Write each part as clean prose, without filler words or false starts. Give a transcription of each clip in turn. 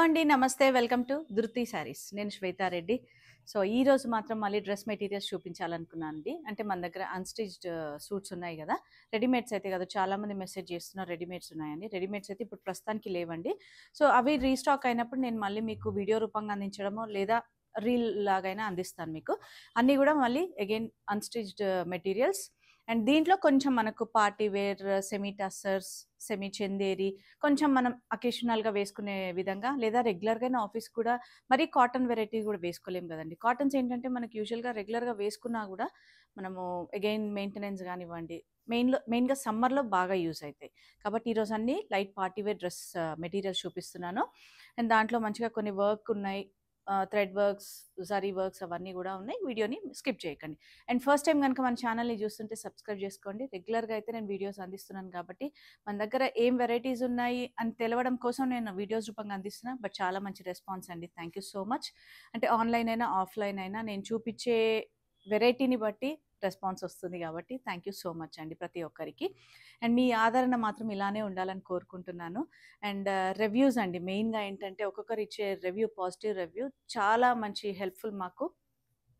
అండి. నమస్తే. Welcome to ధృతి శారీస్. నేను శ్వేతా రెడ్డి. సో, ఈరోజు మాత్రం మళ్ళీ డ్రెస్ మెటీరియల్స్ చూపించాలనుకున్నాను అండి. అంటే మన దగ్గర అన్‌స్టిచ్డ్ సూట్స్ ఉన్నాయి గదా! రెడీమేడ్స్ అయితే కాదు. చాలామంది మెసేజ్ చేస్తున్నారు రెడీమేడ్స్ ఉన్నాయని. రెడీమేడ్స్ అయితే ఇప్పుడు ప్రస్తుతానికి లేవండి. సో, అవి రీస్టాక్ అయినప్పుడు నేను మళ్ళీ మీకు వీడియో రూపంగా అందించడమో లేదా రీల్ లాగైనా అందిస్తాను మీకు. అన్నీ గూడా మళ్ళీ అగైన్ అన్‌స్టిచ్డ్ మెటీరియల్స్. అండ్ దీంట్లో కొంచెం మనకు party wear, semi tussars, semi Chanderi కొంచెం మనం అకేషనల్‌గా వేసుకునే విధంగా లేదా రెగ్యులర్‌గానే ఆఫీస్ కూడా మరీ కాటన్ వెరైటీ కూడా వేసుకోలేం కదండీ. కాటన్స్ ఏంటంటే మనకి యూజువల్‌గా రెగ్యులర్‌గా వేసుకున్నా కూడా మనము అగైన్ మెయింటెనెన్స్ గానివ్వండి, మెయిన్‌గా సమ్మర్‌లో బాగా యూజ్ అయితాయి. కాబట్టి ఈరోజు అన్నీ light party wear dress materials చూపిస్తున్నాను. అండ్ దాంట్లో మంచిగా కొన్ని వర్క్ ఉన్నాయి. థ్రెడ్ వర్క్స్, జరీ వర్క్స్ అవన్నీ కూడా ఉన్నాయి. వీడియోని స్కిప్ చేయకండి. అండ్ ఫస్ట్ టైం గనుక మన ఛానల్‌ని చూస్తుంటే సబ్స్క్రైబ్ చేసుకోండి. రెగ్యులర్‌గా అయితే నేను వీడియోస్ అందిస్తున్నాను కాబట్టి మన దగ్గర ఏం వెరైటీస్ ఉన్నాయి అని తెలవడం కోసం నేను వీడియోస్ రూపంగా అందిస్తున్నా. బట్ చాలా మంచి రెస్పాన్స్ అండి. Thank you so much. అంటే ఆన్‌లైన్ అయినా, ఆఫ్‌లైన్ అయినా నేను చూపించే వెరైటీని బట్టి రెస్పాన్స్ వస్తుంది కాబట్టి థ్యాంక్ యూ సో మచ్ అండి ప్రతి ఒక్కరికి. అండ్ మీ ఆదరణ మాత్రం ఇలానే ఉండాలని కోరుకుంటున్నాను. అండ్ రివ్యూస్ అండి మెయిన్‌గా ఏంటంటే ఒక్కొక్కరు ఇచ్చే రివ్యూ, పాజిటివ్ రివ్యూ చాలా మంచి హెల్ప్‌ఫుల్ మాకు.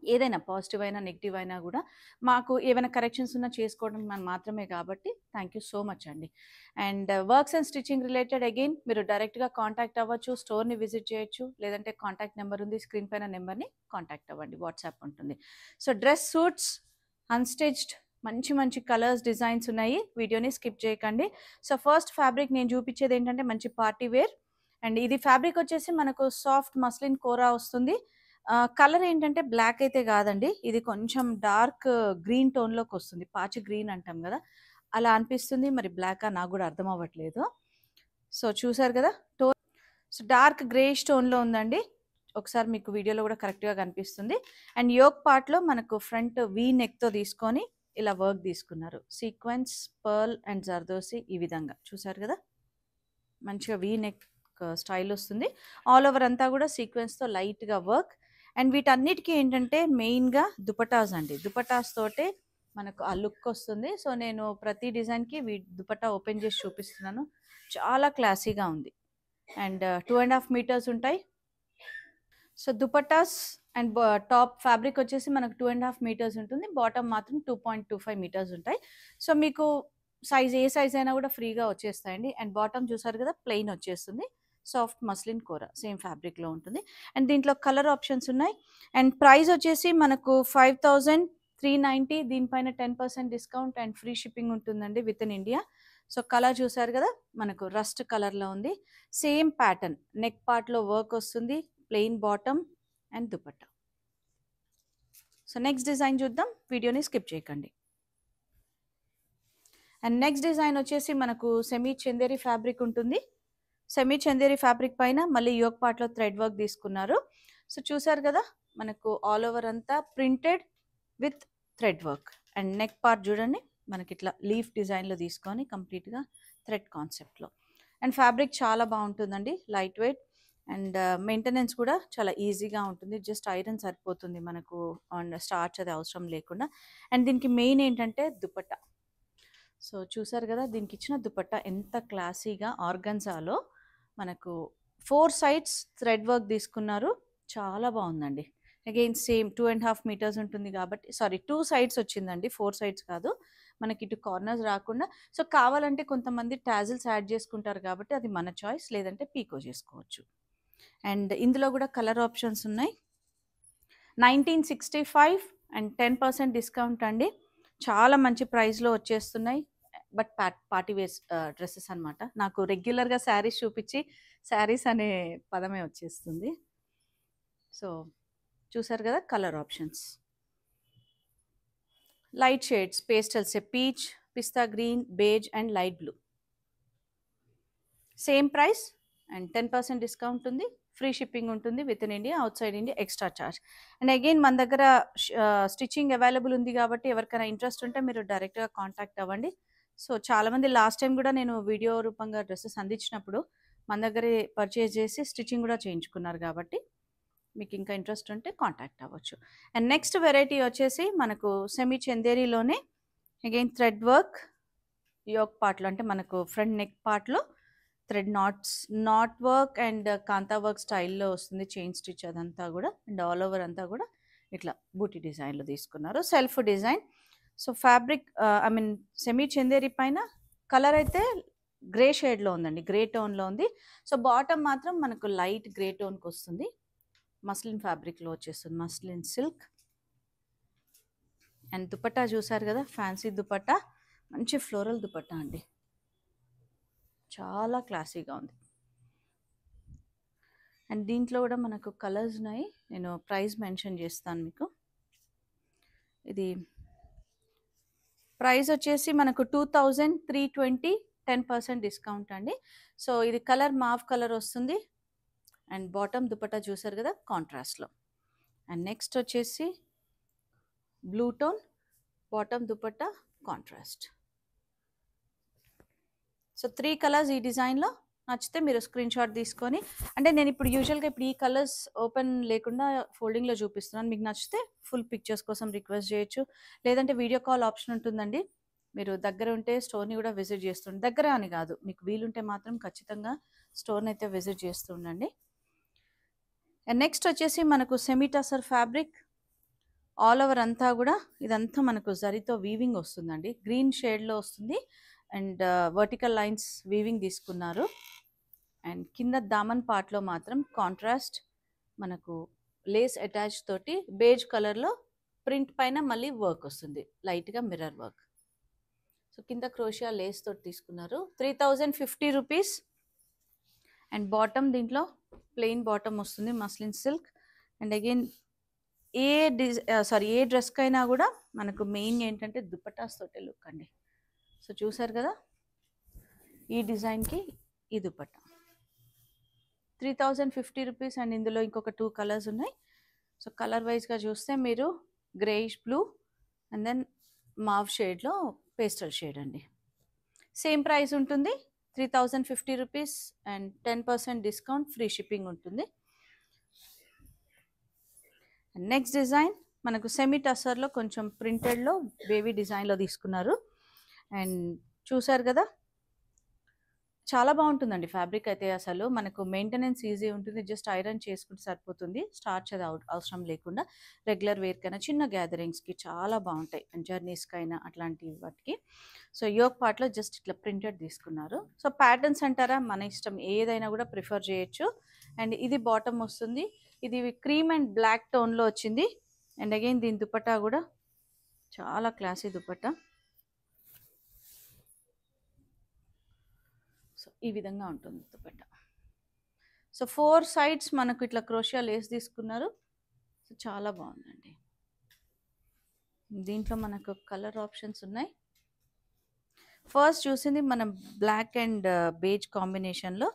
ఏదైనా పాజిటివ్ అయినా, నెగెటివ్ అయినా గూడా మాకు ఏవైనా కరెక్షన్స్ ఉన్నా చేసుకోవడం మాత్రమే కాబట్టి థ్యాంక్ యూ సో మచ్ అండి. And works and stitching related again మీరు డైరెక్ట్‌గా కాంటాక్ట్ అవ్వచ్చు. స్టోర్‌ని విజిట్ చేయొచ్చు. లేదంటే కాంటాక్ట్ నెంబర్ ఉంది. స్క్రీన్ పైన నెంబర్‌ని కాంటాక్ట్ అవ్వండి. వాట్సాప్ ఉంటుంది. సో, డ్రెస్ సూట్స్ అన్‌స్టిచ్డ్ మంచి మంచి కలర్స్, డిజైన్స్ ఉన్నాయి. వీడియోని స్కిప్ చేయకండి. సో, ఫస్ట్ ఫ్యాబ్రిక్ నేను చూపించేది ఏంటంటే మంచి పార్టీ వేర్. అండ్ ఇది ఫ్యాబ్రిక్ వచ్చేసి మనకు సాఫ్ట్ మస్లిన్ కోరా వస్తుంది. కలర్ ఏంటంటే బ్లాక్ అయితే గాదండి. ఇది కొంచెం డార్క్ గ్రీన్ టోన్‌లోకొస్తుంది. పాచి గ్రీన్ అంటాం గదా! అలా అనిపిస్తుంది. మరి బ్లాకా నాకు గూడా అర్థం అవ్వట్లేదు. సో, చూసారు గదా! సో, డార్క్ గ్రేష్ టోన్‌లో ఉందండి. ఒకసారి మీకు వీడియోలో గూడా కరెక్ట్‌గా కనిపిస్తుంది. అండ్ యోక్ పార్ట్‌లో మనకు ఫ్రంట్ వీ నెక్‌తో తీసుకొని ఇలా వర్క్ తీసుకున్నారు. సీక్వెన్స్, పర్ల్ అండ్ జర్దోసి ఈ విధంగా. చూసారు గదా! మంచిగా వీ నెక్ స్టైల్ వస్తుంది. ఆల్ ఓవర్ అంతా కూడా సీక్వెన్స్‌తో లైట్‌గా వర్క్. అండ్ వీటన్నిటికి ఏంటంటే మెయిన్‌గా దుపట్టాస్ అండి. దుపట్టాస్ తోటే మనకు ఆ లుక్ వస్తుంది. సో, నేను ప్రతి డిజైన్‌కి దుపట్టా ఓపెన్ చేసి చూపిస్తున్నాను. చాలా క్లాసీగా ఉంది. అండ్ 2½ మీటర్స్ ఉంటాయి. So, dupattas and top fabric వచ్చేసి మనకు 2½ మీటర్స్ ఉంటుంది. బాటమ్ మాత్రం 2.25 మీటర్స్ ఉంటాయి. సో, మీకు ఏ సైజ్ అయినా కూడా ఫ్రీగా వచ్చేస్తాయండి. అండ్ బాటమ్ చూసారు కదా! ప్లెయిన్ వచ్చేస్తుంది. సాఫ్ట్ మస్లిన్ కోర సేమ్ ఫ్యాబ్రిక్‌లో ఉంటుంది. అండ్ దీంట్లో కలర్ ఆప్షన్స్ ఉన్నాయి. అండ్ ప్రైస్ వచ్చేసి మనకు 5390. దీనిపైన 10% డిస్కౌంట్ అండ్ ఫ్రీ షిప్పింగ్ ఉంటుందండి with in India. So, colour చూసారు కదా! మనకు రస్ట్ కలర్‌లో ఉంది. సేమ్ ప్యాటర్న్ నెక్ పార్ట్‌లో వర్క్ వస్తుంది. Plain bottom and dupatta. So, next design చూద్దాం. వీడియోని స్కిప్ చేయకండి. అండ్ నెక్స్ట్ డిజైన్ వచ్చేసి మనకు సెమీ చందేరి ఫ్యాబ్రిక్ ఉంటుంది. సెమీ చందేరి ఫ్యాబ్రిక్ పైన మళ్ళీ యోక్ పార్ట్‌లో థ్రెడ్ వర్క్ తీసుకున్నారు. సో, చూసారు కదా! మనకు ఆల్ ఓవర్ అంతా printed with thread work. And neck part చూడండి. మనకిట్లా లీఫ్ డిజైన్‌లో తీసుకొని కంప్లీట్‌గా థ్రెడ్ కాన్సెప్ట్‌లో. అండ్ ఫ్యాబ్రిక్ చాలా బావుంటుందండి. లైట్ వెయిట్ అండ్ మెయింటెనెన్స్ కూడా చాలా ఈజీగా ఉంటుంది. జస్ట్ ఐరన్ సరిపోతుంది మనకు. అండ్ స్టార్చ్ అది అవసరం లేకుండా. అండ్ దీనికి మెయిన్ ఏంటంటే దుపట్టా. సో, చూసారు కదా! దీనికి ఇచ్చిన దుపట్టా ఎంత క్లాసీగా ఆర్గన్జాలో మనకు 4 సైడ్స్ థ్రెడ్ వర్క్ తీసుకున్నారు. చాలా బావుందండి. అగైన్ సేమ్ 2½ మీటర్స్ ఉంటుంది కాబట్టి 2 సైడ్స్ వచ్చిందండి. 4 సైడ్స్ కాదు. మనకి ఇటు కార్నర్స్ రాకుండా. సో, కావాలంటే కొంతమంది టాజిల్స్ యాడ్ చేసుకుంటారు కాబట్టి అది మన చాయిస్. లేదంటే పీకో చేసుకోవచ్చు. అండ్ ఇందులో కూడా కలర్ ఆప్షన్స్ ఉన్నాయి. 1965 అండ్ 10% డిస్కౌంట్ అండి. చాలా మంచి ప్రైస్‌లో వచ్చేస్తున్నాయి. బట్ పార్టీ వేర్స్ డ్రెసెస్ అనమాట. నాకు రెగ్యులర్‌గా శారీస్ చూపించి శారీస్ అనే పదమే వచ్చేస్తుంది. సో, చూసారు కదా! Colour options. Light shades, pastels, peach, pista green, beige and light blue. Same price and 10% discount ఉంది. ఫ్రీ షిప్పింగ్ ఉంటుంది with in India, out side India extra charge. And again మన దగ్గర స్టిచ్చింగ్ అవైలబుల్ ఉంది కాబట్టి ఎవరికైనా interest ఉంటే మీరు డైరెక్ట్‌గా కాంటాక్ట్ అవ్వండి. సో, చాలామంది లాస్ట్ టైం కూడా నేను వీడియో రూపంగా డ్రెసెస్ అందించినప్పుడు మన దగ్గరే పర్చేజ్ చేసి స్టిచ్చింగ్ కూడా చేయించుకున్నారు కాబట్టి మీకు ఇంకా ఇంట్రెస్ట్ ఉంటే కాంటాక్ట్ అవ్వచ్చు. అండ్ నెక్స్ట్ వెరైటీ వచ్చేసి మనకు సెమీ చందేరిలోనే అగైన్ థ్రెడ్ వర్క్ యోక్ పార్ట్‌లో అంటే మనకు ఫ్రంట్ నెక్ పార్ట్‌లో thread knot work and kantha work స్టైల్లో వస్తుంది, చైన్ స్టిచ్ అదంతా కూడా. అండ్ ఆల్ ఓవర్ అంతా కూడా ఇట్లా బూటీ డిజైన్లో తీసుకున్నారు, self design. So fabric I mean semi Chanderi పైన కలర్ అయితే గ్రే షేడ్లో ఉందండి, గ్రే టోన్లో ఉంది. సో బాటమ్ మాత్రం మనకు లైట్ గ్రే టోన్కి వస్తుంది, మస్లిన్ ఫ్యాబ్రిక్లో వచ్చేస్తుంది, మస్లిన్ సిల్క్. అండ్ దుపట్టా చూసారు కదా, ఫ్యాన్సీ దుపట్టా, మంచి ఫ్లోరల్ దుపట్టా అండి, చాలా క్లాసీగా ఉంది. అండ్ దీంట్లో కూడా మనకు కలర్స్ ఉన్నాయి, నేను ప్రైస్ మెన్షన్ చేస్తాను మీకు. ఇది ప్రైస్ వచ్చేసి మనకు 2320, 10% డిస్కౌంట్ అండి. సో ఇది కలర్ మావ్ కలర్ వస్తుంది. అండ్ బాటమ్ దుపట్టా చూసారు కదా కాంట్రాస్ట్లో. అండ్ నెక్స్ట్ వచ్చేసి blue tone bottom dupatta contrast. So 3 colours ఈ డిజైన్లో. నచ్చితే మీరు స్క్రీన్ షాట్ తీసుకొని, అంటే నేను ఇప్పుడు యూజువల్గా ఇప్పుడు ఈ కలర్స్ ఓపెన్ లేకుండా ఫోల్డింగ్లో చూపిస్తున్నాను, మీకు నచ్చితే ఫుల్ పిక్చర్స్ కోసం రిక్వెస్ట్ చేయొచ్చు, లేదంటే వీడియో కాల్ ఆప్షన్ ఉంటుందండి. మీరు దగ్గర ఉంటే స్టోర్ని కూడా విజిట్ చేస్తుండండి, దగ్గర అని కాదు, మీకు వీలుంటే మాత్రం ఖచ్చితంగా స్టోర్ని అయితే విజిట్ చేస్తుండండి. అండ్ నెక్స్ట్ వచ్చేసి మనకు semi tussar fabric, all over అంతా కూడా ఇదంతా మనకు జరీతో వీవింగ్ వస్తుందండి, గ్రీన్ షేడ్లో వస్తుంది. అండ్ వర్టికల్ లైన్స్ వీవింగ్ తీసుకున్నారు. అండ్ కింద దామన్ పార్ట్లో మాత్రం కాంట్రాస్ట్ మనకు లేస్ అటాచ్ తోటి బేజ్ కలర్లో ప్రింట్ పైన మళ్ళీ వర్క్ వస్తుంది, లైట్గా మిర్రర్ వర్క్. సో కింద క్రోషియా లేస్ తోటి తీసుకున్నారు, 3050 రూపీస్. అండ్ బాటమ్ దీంట్లో ప్లెయిన్ బాటమ్ వస్తుంది, మస్లిన్ సిల్క్. అండ్ అగైన్ ఏ డ్రెస్కైనా కూడా మనకు మెయిన్ ఏంటంటే దుపట్టాస్ తోటే లుక్ అండి. సో చూసారు కదా ఈ డిజైన్కి ఈ దుపట్టా 3050 రూపీస్. అండ్ ఇందులో ఇంకొక 2 కలర్స్ ఉన్నాయి. సో కలర్ వైజ్గా చూస్తే మీరు గ్రేయిష్ బ్లూ అండ్ దెన్ మావ్ షేడ్లో పేస్టల్ షేడ్ అండి. సేమ్ ప్రైస్ ఉంటుంది 3050 rupees. And 10% discount, free shipping ఉంటుంది. నెక్స్ట్ డిజైన్ మనకు సెమీ టసర్లో కొంచెం ప్రింటెడ్లో బేబీ డిజైన్లో తీసుకున్నారు. అండ్ చూసారు కదా చాలా బాగుంటుందండి ఫ్యాబ్రిక్ అయితే, అసలు మనకు మెయింటెనెన్స్ ఈజీ ఉంటుంది, జస్ట్ ఐరన్ చేసుకుంటే సరిపోతుంది, స్టార్చ్ అది అవసరం లేకుండా. రెగ్యులర్ వేర్కైనా చిన్న గ్యాదరింగ్స్కి చాలా బాగుంటాయి, అండ్ జర్నీస్కైనా అట్లాంటి వాటికి. సో యోక్ పార్ట్లో జస్ట్ ఇట్లా ప్రింటెడ్ తీసుకున్నారు. సో ప్యాటర్న్స్ అంటారా, మన ఇష్టం, ఏదైనా కూడా ప్రిఫర్ చేయొచ్చు. అండ్ ఇది బాటమ్ వస్తుంది, ఇది క్రీమ్ అండ్ బ్లాక్ టోన్లో వచ్చింది. అండ్ అగైన్ దీని దుపట్టా కూడా చాలా క్లాసీ దుపట్టా. సో ఈ విధంగా ఉంటుంది దుపట్టా. సో 4 సైడ్స్ మనకు ఇట్లా క్రోషియా లేస్ తీసుకున్నారు. సో చాలా బాగుందండి. దీంట్లో మనకు కలర్ ఆప్షన్స్ ఉన్నాయి. ఫస్ట్ చూసింది మనం బ్లాక్ అండ్ బేజ్ కాంబినేషన్లో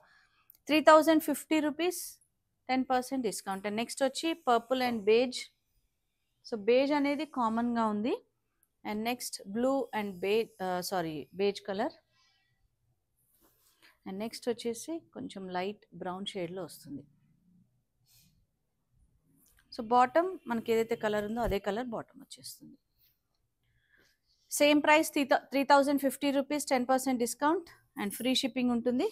3050 రూపీస్, 10% డిస్కౌంట్. అండ్ నెక్స్ట్ వచ్చి purple and beige. So beige అనేది కామన్గా ఉంది. And next blue and beige colour. And next వచ్చేసి కొంచెం లైట్ బ్రౌన్ షేడ్లో వస్తుంది. సో బాటమ్ మనకి ఏదైతే కలర్ ఉందో అదే కలర్ బాటమ్ వచ్చేస్తుంది. Same price 3050 rupees, 10% discount and free shipping ఉంటుంది.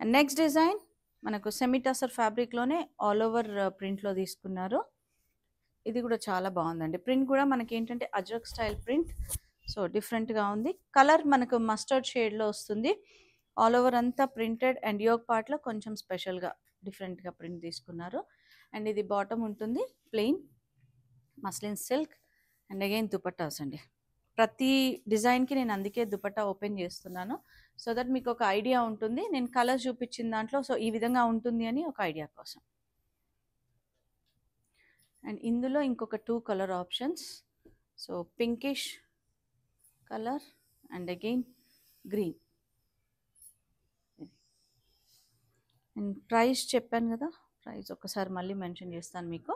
అండ్ నెక్స్ట్ డిజైన్ మనకు సెమీ టసర్ ఫ్యాబ్రిక్లోనే ఆల్ ఓవర్ ప్రింట్లో తీసుకున్నారు. ఇది కూడా చాలా బాగుందండి, ప్రింట్ కూడా మనకి ఏంటంటే అజ్రక్ స్టైల్ ప్రింట్. సో డిఫరెంట్గా ఉంది. కలర్ మనకు మస్టర్డ్ షేడ్లో వస్తుంది, ఆల్ ఓవర్ అంతా ప్రింటెడ్. అండ్ యోక్ పార్ట్లో కొంచెం స్పెషల్గా డిఫరెంట్గా ప్రింట్ తీసుకున్నారు. అండ్ ఇది బాటమ్ ఉంటుంది plain muslin silk. And again dupattas అండి, ప్రతి డిజైన్కి నేను అందుకే దుపట్టా ఓపెన్ చేస్తున్నాను, సో దట్ మీకు ఒక ఐడియా ఉంటుంది. నేను కలర్ చూపించిన దాంట్లో సో ఈ విధంగా ఉంటుంది అని ఒక ఐడియా కోసం. అండ్ ఇందులో ఇంకొక 2 colour options. So pinkish colour and again green. And price చెప్పాను కదా, ప్రైస్ ఒకసారి మళ్ళీ మెన్షన్ చేస్తాను మీకు.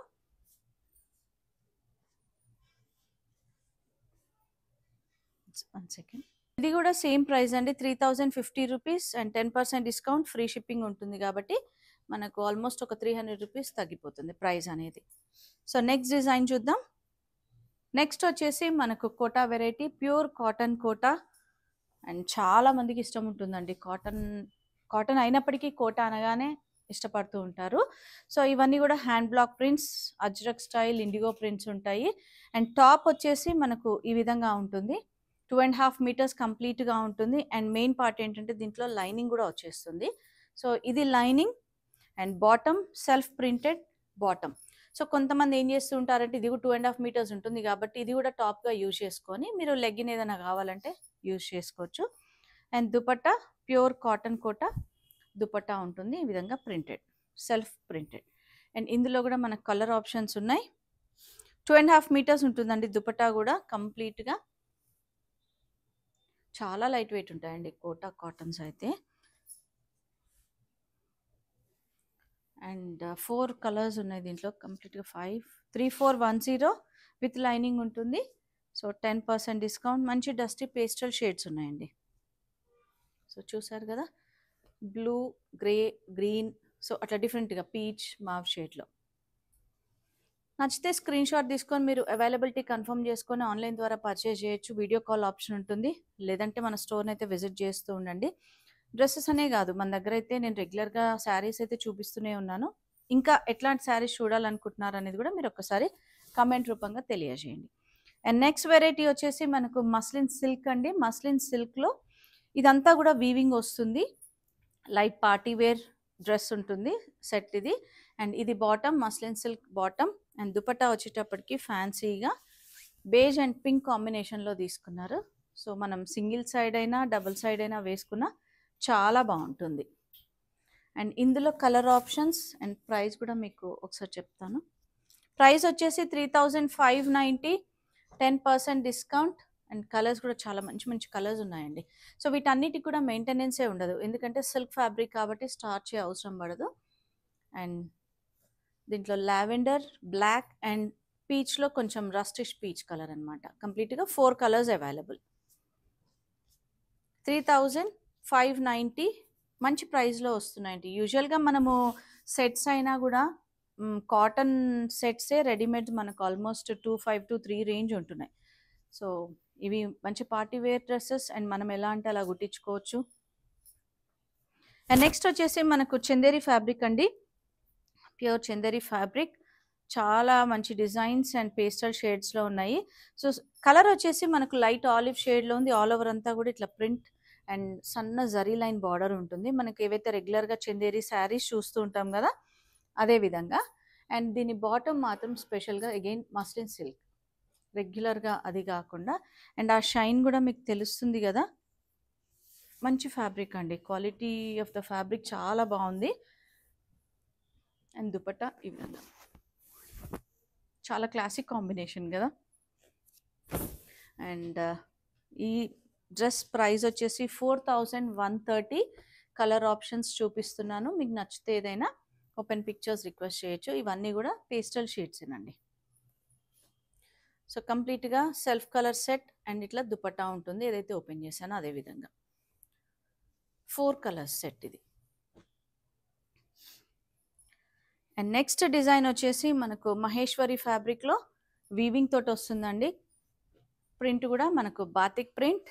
One second. ఇది కూడా సేమ్ ప్రైస్ అండి, 3050 rupees and 10% discount, free shipping ఉంటుంది కాబట్టి మనకు ఆల్మోస్ట్ ఒక 300 రూపీస్ తగ్గిపోతుంది ప్రైస్ అనేది. సో నెక్స్ట్ డిజైన్ చూద్దాం. నెక్స్ట్ వచ్చేసి మనకు Kota variety, pure cotton Kota. And చాలా మందికి ఇష్టం ఉంటుందండి కాటన్. కాటన్ అయినప్పటికీ కోట అనగానే ఇష్టపడుతూ ఉంటారు. సో ఇవన్నీ కూడా hand block prints, Ajrak style indigo prints ఉంటాయి. అండ్ టాప్ వచ్చేసి మనకు ఈ విధంగా ఉంటుంది. 2.5 మీటర్స్ కంప్లీట్గా ఉంటుంది. అండ్ మెయిన్ పార్ట్ ఏంటంటే దీంట్లో లైనింగ్ కూడా వచ్చేస్తుంది. సో ఇది lining and bottom self printed bottom. So కొంతమంది ఏం చేస్తూ ఉంటారంటే ఇది కూడా 2.5 మీటర్స్ ఉంటుంది కాబట్టి ఇది కూడా టాప్గా యూజ్ చేసుకొని మీరు లెగ్గిన్ ఏదైనా కావాలంటే యూజ్ చేసుకోవచ్చు. అండ్ దుపట్టా ప్యూర్ కాటన్ కోట దుపట్టా ఉంటుంది ఈ విధంగా ప్రింటెడ్, సెల్ఫ్ ప్రింటెడ్. అండ్ ఇందులో కూడా మనకు కలర్ ఆప్షన్స్ ఉన్నాయి. 2.5 మీటర్స్ ఉంటుందండి దుపట్టా కూడా కంప్లీట్గా. చాలా లైట్ వెయిట్ ఉంటాయండి కోటా కాటన్స్ అయితే. అండ్ 4 కలర్స్ ఉన్నాయి దీంట్లో కంప్లీట్గా. 53410 విత్ లైనింగ్ ఉంటుంది. So 10% discount. మంచి డస్టీ పేస్టల్ షేడ్స్ ఉన్నాయండి. సో చూసారు కదా, బ్లూ, గ్రే, గ్రీన్, సో అట్లా డిఫరెంట్గా పీచ్, మావ్ షేడ్లో. నచ్చితే స్క్రీన్ షాట్ తీసుకొని మీరు అవైలబిలిటీ కన్ఫర్మ్ చేసుకొని ఆన్లైన్ ద్వారా పర్చేజ్ చేయొచ్చు. వీడియో కాల్ ఆప్షన్ ఉంటుంది. లేదంటే మన స్టోర్ని అయితే విజిట్ చేస్తూ ఉండండి. డ్రెస్సెస్ అనే కాదు, మన దగ్గర అయితే నేను రెగ్యులర్గా శారీస్ అయితే చూపిస్తూనే ఉన్నాను. ఇంకా ఎట్లాంటి శారీస్ చూడాలనుకుంటున్నారు అనేది కూడా మీరు ఒక్కసారి కమెంట్ రూపంగా తెలియజేయండి. అండ్ నెక్స్ట్ వెరైటీ వచ్చేసి మనకు మస్లిన్ సిల్క్ అండి. మస్లిన్ సిల్క్లో ఇదంతా కూడా వీవింగ్ వస్తుంది. లైట్ పార్టీ వేర్ డ్రెస్ ఉంటుంది సెట్ ఇది. అండ్ ఇది bottom, muslin silk bottom. And dupatta వచ్చేటప్పటికి ఫ్యాన్సీగా బేజ్ అండ్ పింక్ కాంబినేషన్లో తీసుకున్నారు. సో మనం సింగిల్ సైడ్ అయినా డబుల్ సైడ్ అయినా వేసుకున్నా చాలా బాగుంటుంది. అండ్ ఇందులో కలర్ ఆప్షన్స్ అండ్ ప్రైస్ కూడా మీకు ఒకసారి చెప్తాను. ప్రైస్ వచ్చేసి 3590, 10% డిస్కౌంట్. అండ్ కలర్స్ కూడా చాలా మంచి మంచి కలర్స్ ఉన్నాయండి. సో వీటన్నిటికి కూడా మెయింటెనెన్సే ఉండదు, ఎందుకంటే సిల్క్ ఫ్యాబ్రిక్ కాబట్టి స్టార్చ్ అవసరం పడదు. అండ్ దీంట్లో లావెండర్, బ్లాక్ అండ్ పీచ్లో కొంచెం రస్టిష్ పీచ్ కలర్ అనమాట. కంప్లీట్గా 4 కలర్స్ అవైలబుల్. 3590 మంచి ప్రైస్లో వస్తున్నాయండి. యూజువల్గా మనము సెట్స్ అయినా కూడా కాటన్ సెట్సే రెడీమేడ్ మనకు ఆల్మోస్ట్ 25 to 3 రేంజ్ ఉంటున్నాయి. సో ఇవి మంచి పార్టీ వేర్ డ్రెస్సెస్ అండ్ మనం ఎలా అంటే అలా కుట్టించుకోవచ్చు. అండ్ నెక్స్ట్ వచ్చేసి మనకు చందేరి ఫ్యాబ్రిక్ అండి. ప్యూర్ చందేరి ఫ్యాబ్రిక్, చాలా మంచి డిజైన్స్ అండ్ పేస్టల్ షేడ్స్లో ఉన్నాయి. సో కలర్ వచ్చేసి మనకు లైట్ ఆలివ్ షేడ్లో ఉంది. ఆల్ ఓవర్ అంతా కూడా ఇట్లా ప్రింట్ అండ్ సన్న జరీ లైన్ బార్డర్ ఉంటుంది. మనకి ఏవైతే రెగ్యులర్గా చందేరి శారీస్ చూస్తూ ఉంటాం కదా అదే విధంగా. అండ్ దీని బాటమ్ మాత్రం స్పెషల్గా అగైన్ మస్లిన్ సిల్క్, రెగ్యులర్గా అది కాకుండా. అండ్ ఆ షైన్ కూడా మీకు తెలుస్తుంది కదా. మంచి ఫ్యాబ్రిక్ అండి, క్వాలిటీ ఆఫ్ ద ఫ్యాబ్రిక్ చాలా బాగుంది. అండ్ దుపట్టా ఈ విధంగా చాలా క్లాసిక్ కాంబినేషన్ కదా. అండ్ ఈ డ్రెస్ ప్రైస్ వచ్చేసి 4130. కలర్ ఆప్షన్స్ చూపిస్తున్నాను, మీకు నచ్చితే ఏదైనా ఓపెన్ పిక్చర్స్ రిక్వెస్ట్ చేయొచ్చు. ఇవన్నీ కూడా పేస్టల్ షేడ్స్ ఏనండి. సో కంప్లీట్గా సెల్ఫ్ కలర్ సెట్ అండ్ ఇట్లా దుపట్టా ఉంటుంది, ఏదైతే ఓపెన్ చేశానో అదే విధంగా 4 కలర్స్ సెట్ ఇది. అండ్ నెక్స్ట్ డిజైన్ వచ్చేసి మనకు మహేశ్వరి ఫ్యాబ్రిక్లో వీవింగ్ తోటి వస్తుందండి. ప్రింట్ కూడా మనకు batik print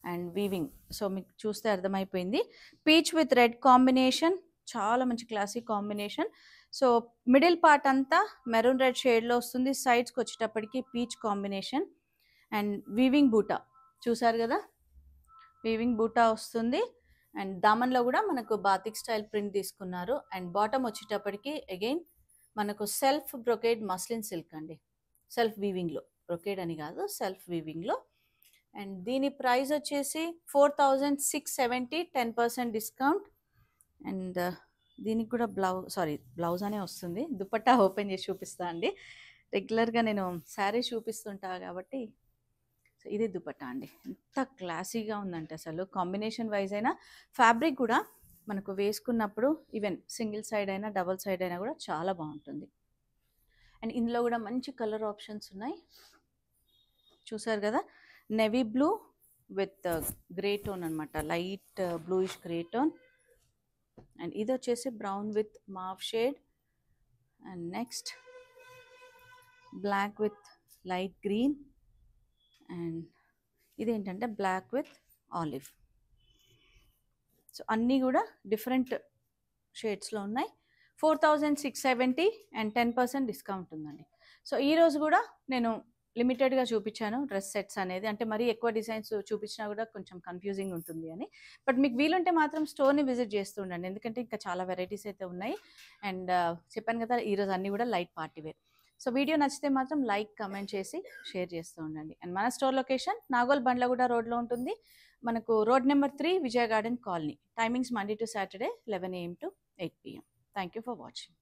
and weaving. So మీకు చూస్తే అర్థమైపోయింది. పీచ్ విత్ రెడ్ కాంబినేషన్, చాలా మంచి classic combination. So middle part అంతా మెరూన్ రెడ్ షేడ్లో వస్తుంది. సైడ్స్కి వచ్చేటప్పటికి పీచ్ కాంబినేషన్. అండ్ వీవింగ్ బూటా చూసారు కదా, వీవింగ్ బూటా వస్తుంది. అండ్ దామన్లో కూడా మనకు బాతిక్ స్టైల్ ప్రింట్ తీసుకున్నారు. అండ్ బాటమ్ వచ్చేటప్పటికి అగైన్ మనకు సెల్ఫ్ బ్రొకేడ్ మస్లిన్ సిల్క్ అండి. సెల్ఫ్ వీవింగ్లో, బ్రొకేడ్ అని కాదు, సెల్ఫ్ వీవింగ్లో. అండ్ దీని ప్రైస్ వచ్చేసి 4670, 10% డిస్కౌంట్. అండ్ దీనికి కూడా బ్లౌజ్ అనే వస్తుంది. దుపట్టా ఓపెన్ చేసి చూపిస్తా అండి. రెగ్యులర్గా నేను శారీ చూపిస్తుంటా కాబట్టి. సో ఇది దుపట్టా అండి, ఎంత క్లాసీగా ఉందంటే అసలు. కాంబినేషన్ వైజ్ అయినా ఫ్యాబ్రిక్ కూడా మనకు వేసుకున్నప్పుడు ఈవెన్ సింగిల్ సైడ్ అయినా డబల్ సైడ్ అయినా కూడా చాలా బాగుంటుంది. అండ్ ఇందులో కూడా మంచి కలర్ ఆప్షన్స్ ఉన్నాయి, చూసారు కదా. Navy blue with grey tone అనమాట, light bluish grey tone. And ఇది వచ్చేసి brown with mauve shade. And next black with light green. And ఇదేంటంటే బ్లాక్ విత్ ఆలివ్. సో అన్నీ కూడా డిఫరెంట్ షేడ్స్లో ఉన్నాయి. 4670 అండ్ 10% డిస్కౌంట్ ఉందండి. సో ఈరోజు కూడా నేను లిమిటెడ్గా చూపించాను డ్రెస్ సెట్స్ అనేది, అంటే మరీ ఎక్కువ డిజైన్స్ చూపించినా కూడా కొంచెం కన్ఫ్యూజింగ్ ఉంటుంది అని. బట్ మీకు వీలుంటే మాత్రం స్టోర్ని విజిట్ చేస్తూ ఉండండి, ఎందుకంటే ఇంకా చాలా వెరైటీస్ అయితే ఉన్నాయి. అండ్ చెప్పాను కదా ఈరోజు అన్నీ కూడా light party wear. So video నచ్చితే మాత్రం లైక్ కమెంట్ చేసి షేర్ చేస్తూ ఉండండి. అండ్ మన స్టోర్ లొకేషన్ నాగోల్ బండ్లగూడ రోడ్లో ఉంటుంది. మనకు road number 3 Vijaya garden colony. Timings Monday to Saturday 11 AM to 8 PM. Thank you for watching.